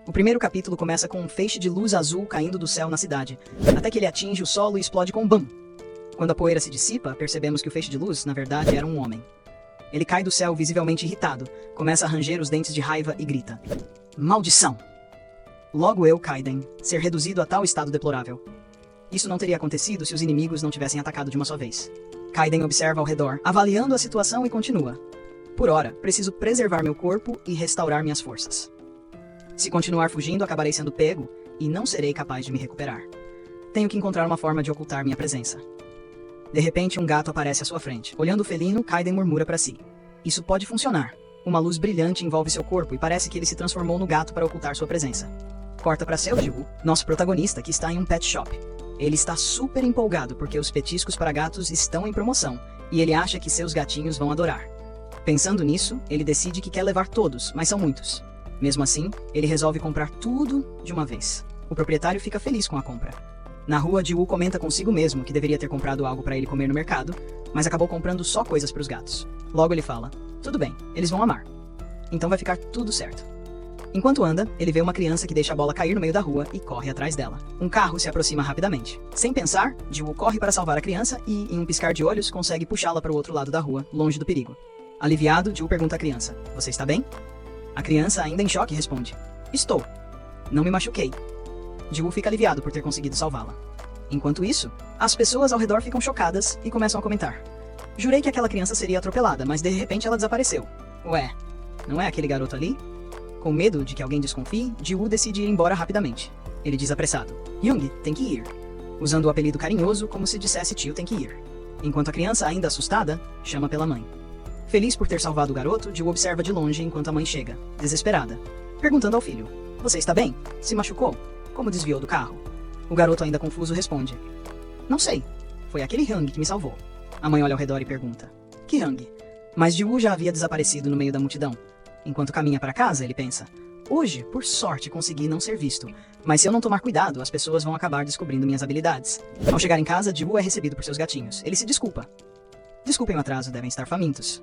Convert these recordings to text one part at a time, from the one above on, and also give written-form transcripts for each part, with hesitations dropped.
O primeiro capítulo começa com um feixe de luz azul caindo do céu na cidade, até que ele atinge o solo e explode com um BAM! Quando a poeira se dissipa, percebemos que o feixe de luz, na verdade, era um homem. Ele cai do céu visivelmente irritado, começa a ranger os dentes de raiva e grita: Maldição! Logo eu, Kaiden, ser reduzido a tal estado deplorável. Isso não teria acontecido se os inimigos não tivessem atacado de uma só vez. Kaiden observa ao redor, avaliando a situação e continua: Por ora, preciso preservar meu corpo e restaurar minhas forças. Se continuar fugindo, acabarei sendo pego e não serei capaz de me recuperar. Tenho que encontrar uma forma de ocultar minha presença. De repente, um gato aparece à sua frente. Olhando o felino, Kaiden murmura para si: Isso pode funcionar. Uma luz brilhante envolve seu corpo e parece que ele se transformou no gato para ocultar sua presença. Corta para Seojiwoo, nosso protagonista, que está em um pet shop. Ele está super empolgado porque os petiscos para gatos estão em promoção e ele acha que seus gatinhos vão adorar. Pensando nisso, ele decide que quer levar todos, mas são muitos. Mesmo assim, ele resolve comprar tudo de uma vez. O proprietário fica feliz com a compra. Na rua, Jiwoo comenta consigo mesmo que deveria ter comprado algo para ele comer no mercado, mas acabou comprando só coisas para os gatos. Logo ele fala: Tudo bem, eles vão amar. Então vai ficar tudo certo. Enquanto anda, ele vê uma criança que deixa a bola cair no meio da rua e corre atrás dela. Um carro se aproxima rapidamente. Sem pensar, Jiwoo corre para salvar a criança e, em um piscar de olhos, consegue puxá-la para o outro lado da rua, longe do perigo. Aliviado, Jiwoo pergunta à criança: Você está bem? A criança, ainda em choque, responde: Estou. Não me machuquei. Jiwoo fica aliviado por ter conseguido salvá-la. Enquanto isso, as pessoas ao redor ficam chocadas e começam a comentar: Jurei que aquela criança seria atropelada, mas de repente ela desapareceu. Ué, não é aquele garoto ali? Com medo de que alguém desconfie, Jiwoo decide ir embora rapidamente. Ele diz apressado: Young, tem que ir. Usando o apelido carinhoso como se dissesse tio tem que ir. Enquanto a criança, ainda assustada, chama pela mãe. Feliz por ter salvado o garoto, Jiwoo observa de longe enquanto a mãe chega, desesperada, perguntando ao filho: Você está bem? Se machucou? Como desviou do carro? O garoto, ainda confuso, responde: Não sei. Foi aquele Hyung que me salvou. A mãe olha ao redor e pergunta: Que Hyung? Mas Jiwoo já havia desaparecido no meio da multidão. Enquanto caminha para casa, ele pensa: Hoje, por sorte, consegui não ser visto. Mas se eu não tomar cuidado, as pessoas vão acabar descobrindo minhas habilidades. Ao chegar em casa, Jiwoo é recebido por seus gatinhos. Ele se desculpa. Desculpem o atraso, devem estar famintos.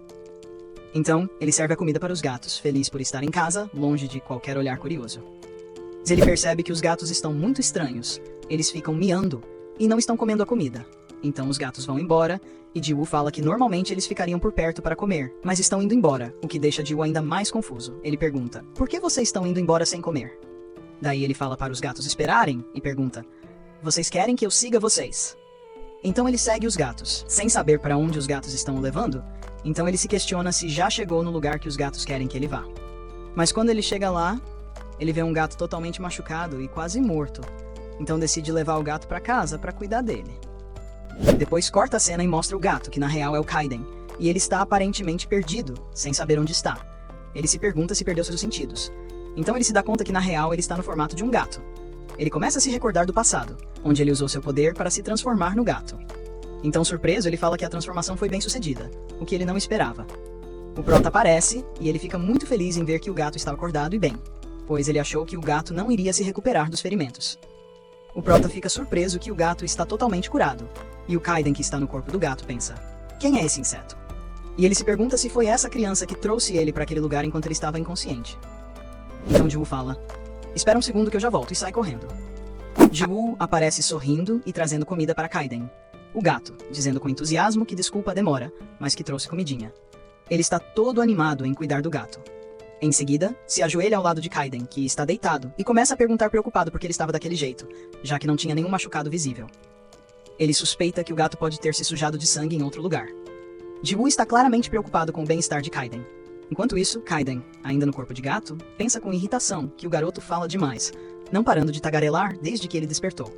Então, ele serve a comida para os gatos, feliz por estar em casa, longe de qualquer olhar curioso. Mas ele percebe que os gatos estão muito estranhos. Eles ficam miando e não estão comendo a comida. Então os gatos vão embora e Jiwoo fala que normalmente eles ficariam por perto para comer, mas estão indo embora, o que deixa Jiwoo ainda mais confuso. Ele pergunta: Por que vocês estão indo embora sem comer? Daí ele fala para os gatos esperarem e pergunta: Vocês querem que eu siga vocês? Então ele segue os gatos, sem saber para onde os gatos estão o levando. Então ele se questiona se já chegou no lugar que os gatos querem que ele vá. Mas quando ele chega lá, ele vê um gato totalmente machucado e quase morto. Então decide levar o gato para casa para cuidar dele. Depois corta a cena e mostra o gato, que na real é o Kaiden, e ele está aparentemente perdido, sem saber onde está. Ele se pergunta se perdeu seus sentidos. Então ele se dá conta que na real ele está no formato de um gato. Ele começa a se recordar do passado, onde ele usou seu poder para se transformar no gato. Então, surpreso, ele fala que a transformação foi bem sucedida, o que ele não esperava. O Prota aparece e ele fica muito feliz em ver que o gato está acordado e bem, pois ele achou que o gato não iria se recuperar dos ferimentos. O Prota fica surpreso que o gato está totalmente curado, e o Kaiden, que está no corpo do gato, pensa: Quem é esse inseto? E ele se pergunta se foi essa criança que trouxe ele para aquele lugar enquanto ele estava inconsciente. Então Jiwoo fala: Espera um segundo que eu já volto, e sai correndo. Jiwoo aparece sorrindo e trazendo comida para Kaiden, o gato, dizendo com entusiasmo que desculpa a demora, mas que trouxe comidinha. Ele está todo animado em cuidar do gato. Em seguida, se ajoelha ao lado de Kaiden, que está deitado, e começa a perguntar preocupado por que ele estava daquele jeito, já que não tinha nenhum machucado visível. Ele suspeita que o gato pode ter se sujado de sangue em outro lugar. Jiwoo está claramente preocupado com o bem-estar de Kaiden. Enquanto isso, Kaiden, ainda no corpo de gato, pensa com irritação que o garoto fala demais, não parando de tagarelar desde que ele despertou.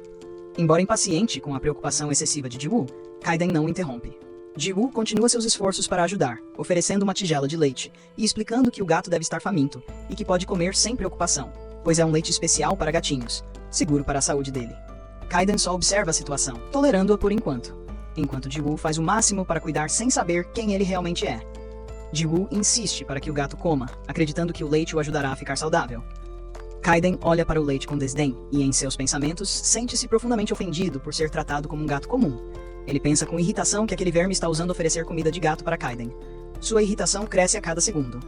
Embora impaciente com a preocupação excessiva de Jiwoo, Kaiden não o interrompe. Jiwoo continua seus esforços para ajudar, oferecendo uma tigela de leite e explicando que o gato deve estar faminto e que pode comer sem preocupação, pois é um leite especial para gatinhos, seguro para a saúde dele. Kaiden só observa a situação, tolerando-a por enquanto Jiwoo faz o máximo para cuidar sem saber quem ele realmente é. Jiwoo insiste para que o gato coma, acreditando que o leite o ajudará a ficar saudável. Kaiden olha para o leite com desdém e, em seus pensamentos, sente-se profundamente ofendido por ser tratado como um gato comum. Ele pensa com irritação que aquele verme está usando oferecer comida de gato para Kaiden. Sua irritação cresce a cada segundo.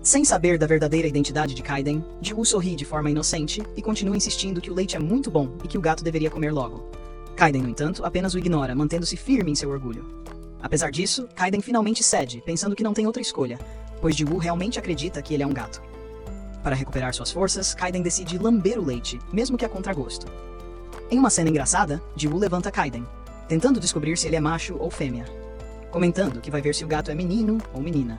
Sem saber da verdadeira identidade de Kaiden, Ji-woo sorri de forma inocente e continua insistindo que o leite é muito bom e que o gato deveria comer logo. Kaiden, no entanto, apenas o ignora, mantendo-se firme em seu orgulho. Apesar disso, Kaiden finalmente cede, pensando que não tem outra escolha, pois Ji-woo realmente acredita que ele é um gato. Para recuperar suas forças, Kaiden decide lamber o leite, mesmo que a contragosto. Em uma cena engraçada, Ji-woo levanta Kaiden, tentando descobrir se ele é macho ou fêmea, comentando que vai ver se o gato é menino ou menina.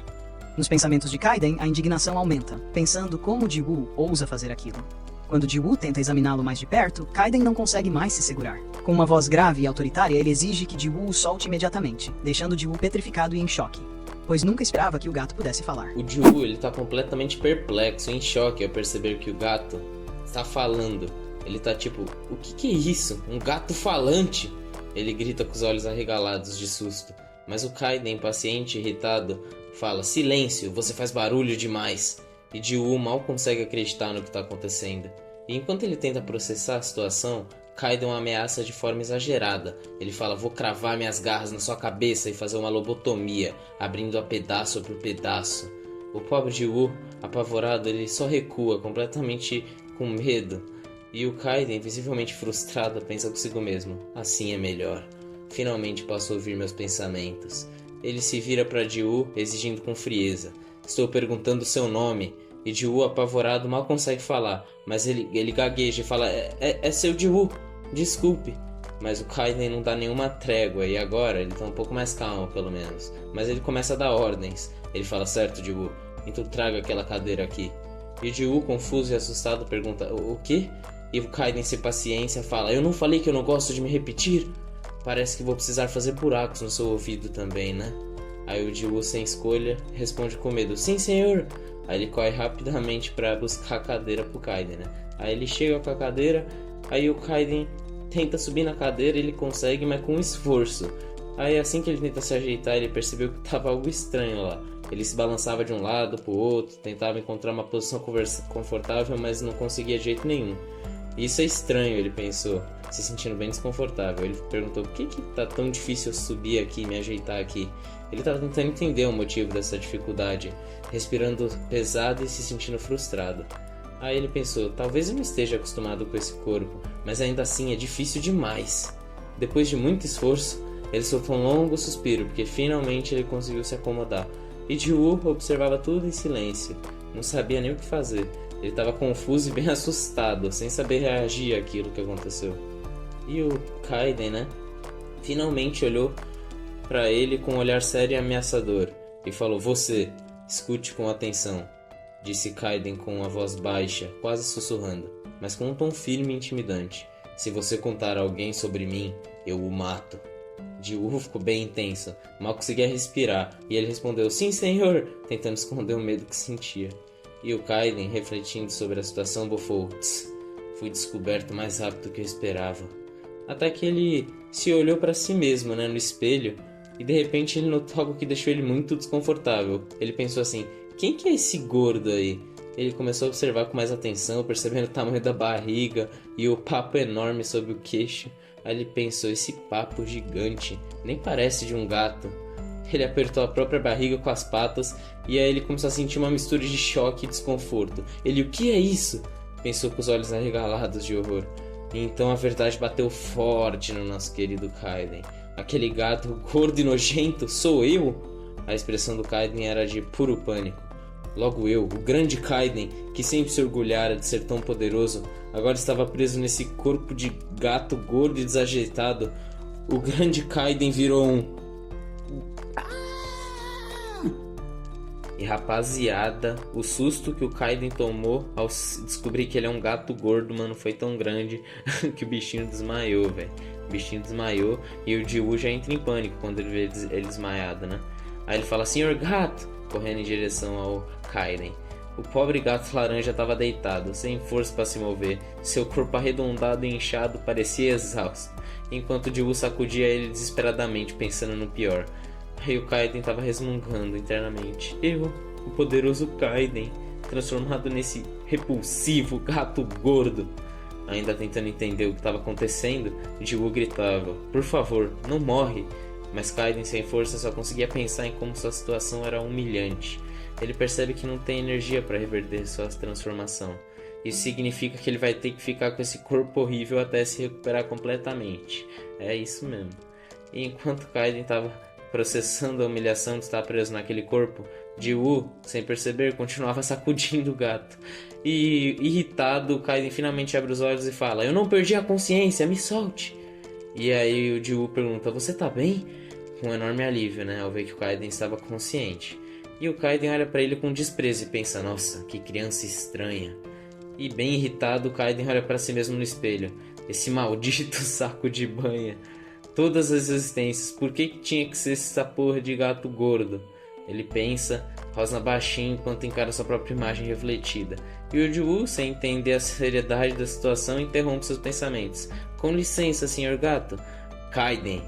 Nos pensamentos de Kaiden, a indignação aumenta, pensando como Ji-woo ousa fazer aquilo. Quando Ji-woo tenta examiná-lo mais de perto, Kaiden não consegue mais se segurar. Com uma voz grave e autoritária, ele exige que Ji-woo o solte imediatamente, deixando Ji-woo petrificado e em choque, pois nunca esperava que o gato pudesse falar. O Ji-woo, ele tá completamente perplexo, em choque ao perceber que o gato está falando. Ele tá tipo, o que é isso? Um gato falante? Ele grita com os olhos arregalados de susto, mas o Kaiden, impaciente e irritado, fala, silêncio, você faz barulho demais. E Ji-woo mal consegue acreditar no que está acontecendo. E enquanto ele tenta processar a situação, Kaiden ameaça de forma exagerada. Ele fala, vou cravar minhas garras na sua cabeça e fazer uma lobotomia, abrindo-a pedaço por pedaço. O pobre Ji-woo, apavorado, ele só recua, completamente com medo. E o Kaiden, visivelmente frustrado, pensa consigo mesmo, assim é melhor. Finalmente posso ouvir meus pensamentos. Ele se vira para Ji-woo, exigindo com frieza. Estou perguntando seu nome. E Ji-woo, apavorado, mal consegue falar. Mas ele gagueja e fala, é seu Ji-woo, desculpe. Mas o Kaiden não dá nenhuma trégua. E agora ele tá um pouco mais calmo, pelo menos. Mas ele começa a dar ordens. Ele fala, certo, Ji-woo, então traga aquela cadeira aqui. E Ji-woo, confuso e assustado, pergunta, o quê? E o Kaiden, sem paciência, fala, eu não falei que eu não gosto de me repetir? Parece que vou precisar fazer buracos no seu ouvido também, né? Aí o Ji-woo, sem escolha, responde com medo, sim senhor! Aí ele corre rapidamente para buscar a cadeira pro Kaiden, né? Aí ele chega com a cadeira, aí o Kaiden tenta subir na cadeira, ele consegue, mas com esforço. Aí assim que ele tenta se ajeitar, ele percebeu que tava algo estranho lá. Ele se balançava de um lado pro outro, tentava encontrar uma posição confortável, mas não conseguia de jeito nenhum. Isso é estranho, ele pensou, se sentindo bem desconfortável. Ele perguntou, por que tá tão difícil eu subir aqui, me ajeitar aqui? Ele estava tentando entender o motivo dessa dificuldade, respirando pesado e se sentindo frustrado. Aí ele pensou, talvez eu não esteja acostumado com esse corpo, mas ainda assim é difícil demais. Depois de muito esforço, ele soltou um longo suspiro, porque finalmente ele conseguiu se acomodar. E Ji-woo observava tudo em silêncio, não sabia nem o que fazer. Ele estava confuso e bem assustado, sem saber reagir àquilo que aconteceu. E o Kaiden, né? Finalmente olhou para ele com um olhar sério e ameaçador e falou, você, escute com atenção, disse Kaiden com uma voz baixa, quase sussurrando, mas com um tom firme e intimidante. Se você contar a alguém sobre mim, eu o mato. Ji-woo ficou bem intenso, mal conseguia respirar, e ele respondeu, sim senhor, tentando esconder o medo que sentia. E o Kaiden, refletindo sobre a situação, bufou, fui descoberto mais rápido do que eu esperava. Até que ele se olhou para si mesmo, né, no espelho, e de repente ele notou algo que deixou ele muito desconfortável. Ele pensou assim, quem que é esse gordo aí? Ele começou a observar com mais atenção, percebendo o tamanho da barriga e o papo enorme sobre o queixo. Aí ele pensou, esse papo gigante, nem parece de um gato. Ele apertou a própria barriga com as patas e aí ele começou a sentir uma mistura de choque e desconforto. Ele, o que é isso? Pensou com os olhos arregalados de horror. E então a verdade bateu forte no nosso querido Kaiden. Aquele gato gordo e nojento, sou eu? A expressão do Kaiden era de puro pânico. Logo eu, o grande Kaiden, que sempre se orgulhara de ser tão poderoso, agora estava preso nesse corpo de gato gordo e desajeitado. O grande Kaiden virou um... E rapaziada, o susto que o Kaiden tomou ao descobrir que ele é um gato gordo, mano, foi tão grande que o bichinho desmaiou, velho. O bichinho desmaiou e o Ji-woo já entra em pânico quando ele vê ele desmaiado, né? Aí ele fala, senhor gato, correndo em direção ao Kaiden. O pobre gato laranja estava deitado, sem força para se mover. Seu corpo arredondado e inchado parecia exausto, enquanto Ji-woo sacudia ele desesperadamente, pensando no pior. Aí o Kaiden estava resmungando internamente. Eu, o poderoso Kaiden, transformado nesse repulsivo gato gordo. Ainda tentando entender o que estava acontecendo, Ji-woo gritava, por favor, não morre. Mas Kaiden, sem força, só conseguia pensar em como sua situação era humilhante. ele percebe que não tem energia para reverter sua transformação. Isso significa que ele vai ter que ficar com esse corpo horrível até se recuperar completamente. É isso mesmo. E enquanto Kaiden estava processando a humilhação de estar preso naquele corpo, Ji-woo, sem perceber, continuava sacudindo o gato. E, irritado, Kaiden finalmente abre os olhos e fala: "Eu não perdi a consciência, me solte!" E aí o Ji-woo pergunta: "Você tá bem?" Com um enorme alívio, né, ao ver que o Kaiden estava consciente. E o Kaiden olha pra ele com desprezo e pensa: "Nossa, que criança estranha." E bem irritado, o Kaiden olha pra si mesmo no espelho. Esse maldito saco de banha. Todas as existências, por que tinha que ser essa porra de gato gordo? Ele pensa, rosna baixinho enquanto encara sua própria imagem refletida. E o Ji-woo, sem entender a seriedade da situação, interrompe seus pensamentos. "Com licença, senhor gato." "Kaiden,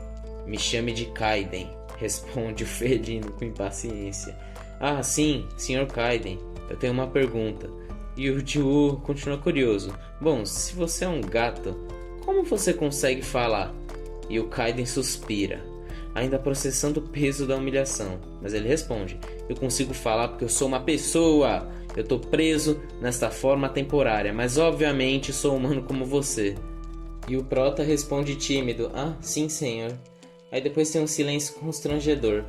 me chame de Kaiden", responde o felino com impaciência. "Ah, sim, senhor Kaiden, eu tenho uma pergunta." E o Ji-woo continua curioso. "Bom, se você é um gato, como você consegue falar?" E o Kaiden suspira, ainda processando o peso da humilhação. Mas ele responde: "Eu consigo falar porque eu sou uma pessoa. Eu tô preso nesta forma temporária, mas obviamente sou humano como você." E o Prota responde tímido: "Ah, sim, senhor." Aí depois tem um silêncio constrangedor.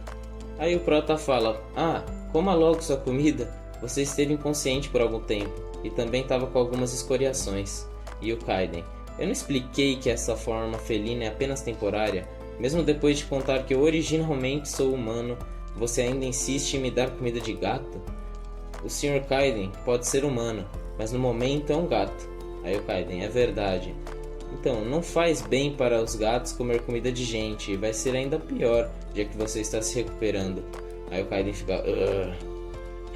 Aí o Prota fala: "Ah, coma logo sua comida. Você esteve inconsciente por algum tempo e também estava com algumas escoriações." E o Kaiden: "Eu não expliquei que essa forma felina é apenas temporária? Mesmo depois de contar que eu originalmente sou humano, você ainda insiste em me dar comida de gato?" "O Sr. Kaiden pode ser humano, mas no momento é um gato." Aí o Kaiden: "É verdade. Então, não faz bem para os gatos comer comida de gente, e vai ser ainda pior, já que você está se recuperando." Aí o Kaiden fica: "Ugh."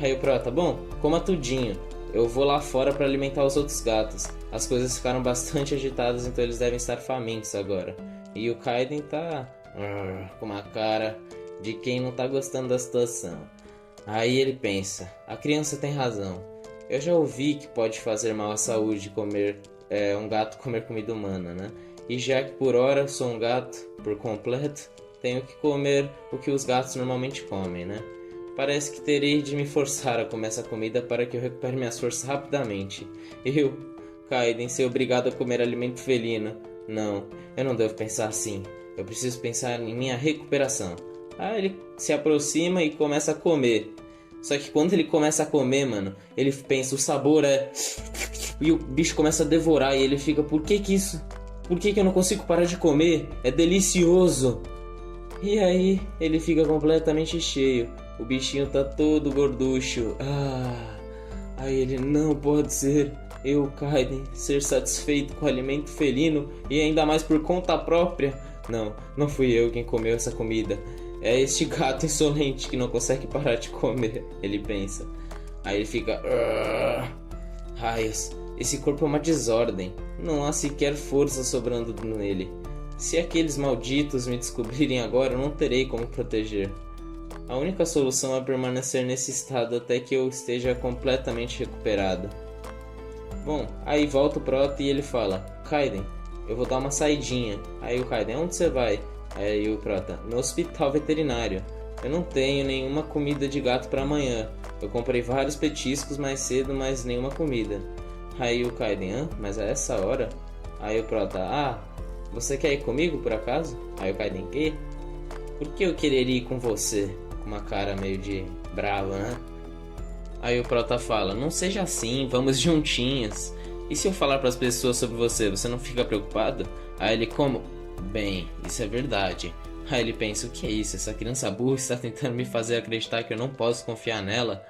Aí o Prota: "Bom, coma tudinho. Eu vou lá fora para alimentar os outros gatos. As coisas ficaram bastante agitadas, então eles devem estar famintos agora." E o Kaiden tá com uma cara de quem não tá gostando da situação. Aí ele pensa: a criança tem razão. Eu já ouvi que pode fazer mal à saúde comer um gato comer comida humana, né? E já que por hora eu sou um gato por completo, tenho que comer o que os gatos normalmente comem, né? Parece que terei de me forçar a comer essa comida para que eu recupere minhas forças rapidamente. Eu, Kaiden, ser obrigado a comer alimento felino. Não, eu não devo pensar assim. Eu preciso pensar em minha recuperação." Aí ele se aproxima e começa a comer. Só que quando ele começa a comer, mano, ele pensa, o sabor é... E o bicho começa a devorar e ele fica: "Por que isso? Por que eu não consigo parar de comer? É delicioso." E aí ele fica completamente cheio. O bichinho tá todo gorducho. Aí ele: "Não pode ser. Eu, Kaiden, ser satisfeito com o alimento felino e ainda mais por conta própria. Não fui eu quem comeu essa comida. É este gato insolente que não consegue parar de comer." Ele pensa. Aí ele fica: "Raios, esse corpo é uma desordem. Não há sequer força sobrando nele. Se aqueles malditos me descobrirem agora, eu não terei como proteger. A única solução é permanecer nesse estado até que eu esteja completamente recuperado." Bom, aí volta o Prota e ele fala: "Kaiden, eu vou dar uma saidinha." Aí o Kaiden: "Onde você vai?" Aí o Prota: "No hospital veterinário. Eu não tenho nenhuma comida de gato para amanhã. Eu comprei vários petiscos mais cedo, mas nenhuma comida." Aí o Kaiden: "Mas a essa hora?" Aí o Prota: "Você quer ir comigo por acaso?" Aí o Kaiden: "Quê? Por que eu quereria ir com você?" Com uma cara meio de brava, né? Aí o Prota fala: "Não seja assim, vamos juntinhas. E se eu falar para as pessoas sobre você, você não fica preocupado?" Aí ele: "Como?" "Bem, isso é verdade." Aí ele pensa: o que é isso? Essa criança burra está tentando me fazer acreditar que eu não posso confiar nela.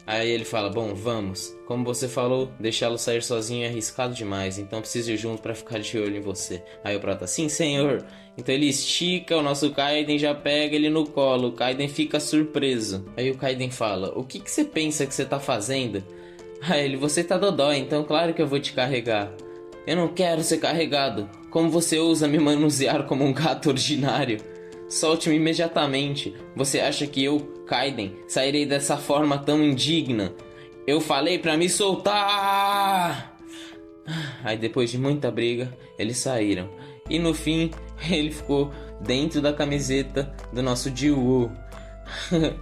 Aí ele fala: "Bom, vamos. Como você falou, deixá-lo sair sozinho é arriscado demais, então preciso ir junto para ficar de olho em você." Aí o Prota: "Sim, senhor." Então ele estica o nosso Kaiden, já pega ele no colo. O Kaiden fica surpreso. Aí o Kaiden fala: "O que você pensa que você tá fazendo?" Aí ele: "Você tá dodói, então claro que eu vou te carregar." "Eu não quero ser carregado. Como você ousa me manusear como um gato ordinário? Solte-me imediatamente. Você acha que eu, Kaiden, sairei dessa forma tão indigna? Eu falei pra me soltar!" Aí depois de muita briga, eles saíram. E no fim, ele ficou dentro da camiseta do nosso Ji-woo.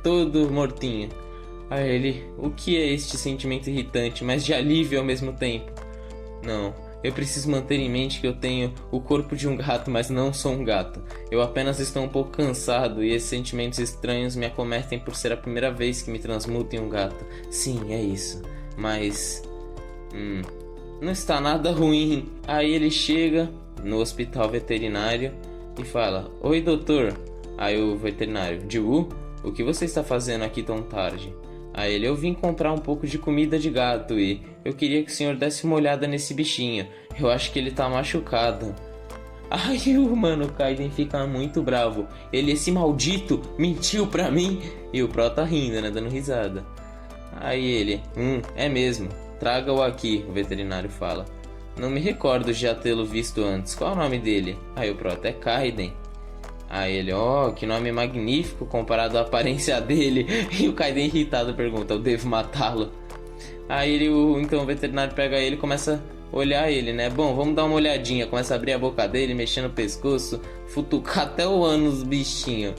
Todo mortinho. Aí ele, o que é este sentimento irritante, mas de alívio ao mesmo tempo? Não, eu preciso manter em mente que eu tenho o corpo de um gato, mas não sou um gato. Eu apenas estou um pouco cansado e esses sentimentos estranhos me acometem por ser a primeira vez que me transmuto em um gato. Sim, é isso. Mas... não está nada ruim. Aí ele chega no hospital veterinário e fala, oi doutor. Aí o veterinário, Jiwoo, o que você está fazendo aqui tão tarde? Aí ele, eu vim comprar um pouco de comida de gato e eu queria que o senhor desse uma olhada nesse bichinho. Eu acho que ele tá machucado. Aí o mano Kaiden fica muito bravo. Ele, esse maldito, mentiu pra mim. E o Pro tá rindo, né, dando risada. Aí ele, é mesmo, traga-o aqui, o veterinário fala. Não me recordo de já tê-lo visto antes, qual é o nome dele? Aí o Pro, é Kaiden. Aí ele, que nome magnífico comparado à aparência dele. E o Kaiden irritado pergunta, eu devo matá-lo? Aí ele, então o veterinário pega ele e começa a olhar ele, né? Bom, vamos dar uma olhadinha. Começa a abrir a boca dele, mexer no pescoço, futucar até o ânus do bichinho.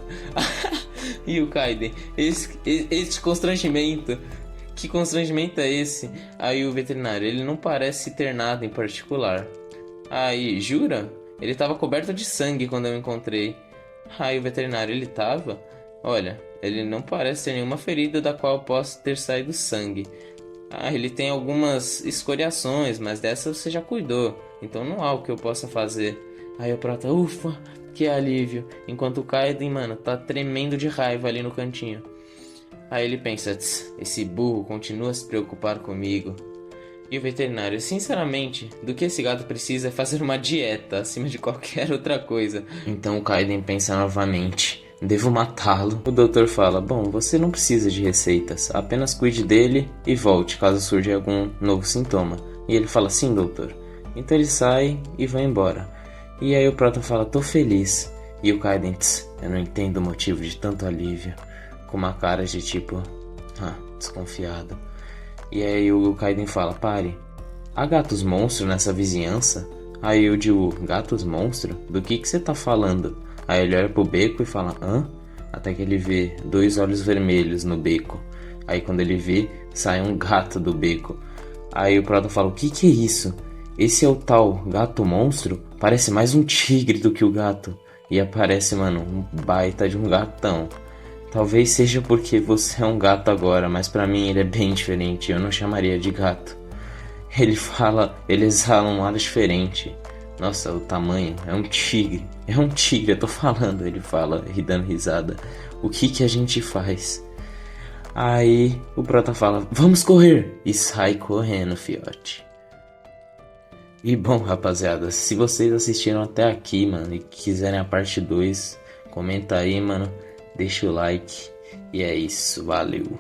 E o Kaiden, esse constrangimento, que constrangimento é esse? Aí o veterinário, ele não parece ter nada em particular. Aí, jura? Ele estava coberto de sangue quando eu encontrei. Aí o veterinário, ele tava? Olha, ele não parece ter nenhuma ferida da qual possa ter saído sangue. Ele tem algumas escoriações, mas dessa você já cuidou, então não há o que eu possa fazer. Aí o Prota, ufa, que alívio. Enquanto o Kaiden, mano, tá tremendo de raiva ali no cantinho. Aí ele pensa, esse burro continua a se preocupar comigo. E o veterinário, sinceramente, do que esse gato precisa é fazer uma dieta acima de qualquer outra coisa. Então o Kaiden pensa novamente, devo matá-lo. O doutor fala, bom, você não precisa de receitas, apenas cuide dele e volte caso surja algum novo sintoma. E ele fala, sim doutor. Então ele sai e vai embora. E aí o Proton fala, tô feliz. E o Kaiden, eu não entendo o motivo de tanto alívio. Com uma cara de tipo, desconfiado. E aí o Kaiden fala, pare, há gatos monstros nessa vizinhança? Aí eu digo, gatos monstros? Do que você tá falando? Aí ele olha pro beco e fala, hã? Até que ele vê 2 olhos vermelhos no beco. Aí quando ele vê, sai um gato do beco. Aí o Proton fala, o que é isso? Esse é o tal gato monstro? Parece mais um tigre do que o gato. E aparece, mano, um baita de um gatão. Talvez seja porque você é um gato agora, mas pra mim ele é bem diferente, eu não chamaria de gato. Ele fala, ele exala um ar diferente. Nossa, o tamanho, é um tigre, eu tô falando, ele fala, dando risada. O que a gente faz? Aí o Prota fala, vamos correr! E sai correndo, fiote. E bom, rapaziada, se vocês assistiram até aqui, mano, e quiserem a parte 2, comenta aí, mano. Deixa o like. E é isso. Valeu.